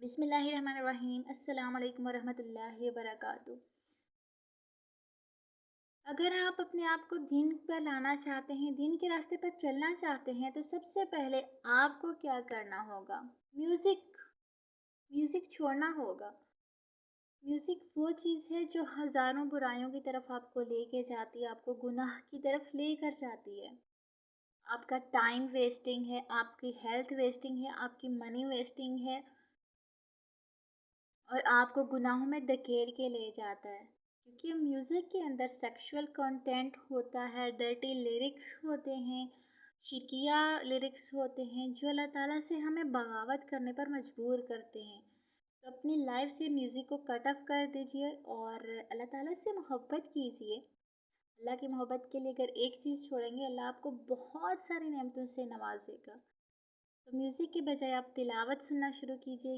बिस्मिल्लाहिर्रहमानिर्रहीम। अस्सलाम वालेकुम वरहमतुल्लाहि वबरकातुह। अगर आप अपने आप को दिन पर लाना चाहते हैं, दिन के रास्ते पर चलना चाहते हैं, तो सबसे पहले आपको क्या करना होगा? म्यूज़िक छोड़ना होगा। म्यूज़िक वो चीज़ है जो हज़ारों बुराइयों की तरफ आपको लेके जाती है, आपको गुनाह की तरफ लेकर जाती है। आपका टाइम वेस्टिंग है, आपकी हेल्थ वेस्टिंग है, आपकी मनी वेस्टिंग है, और आपको गुनाहों में धकेल के ले जाता है। क्योंकि म्यूज़िक के अंदर सेक्सुअल कंटेंट होता है, डर्टी लिरिक्स होते हैं, शिकिया लिरिक्स होते हैं जो अल्लाह ताला से हमें बगावत करने पर मजबूर करते हैं। तो अपनी लाइफ से म्यूज़िक को कट ऑफ कर दीजिए और अल्लाह ताला से मोहब्बत कीजिए। अल्लाह की मोहब्बत के लिए अगर एक चीज़ छोड़ेंगे, अल्लाह आपको बहुत सारी नेमतों से नवाजेगा। तो म्यूज़िक के बजाय आप तिलावत सुनना शुरू कीजिए।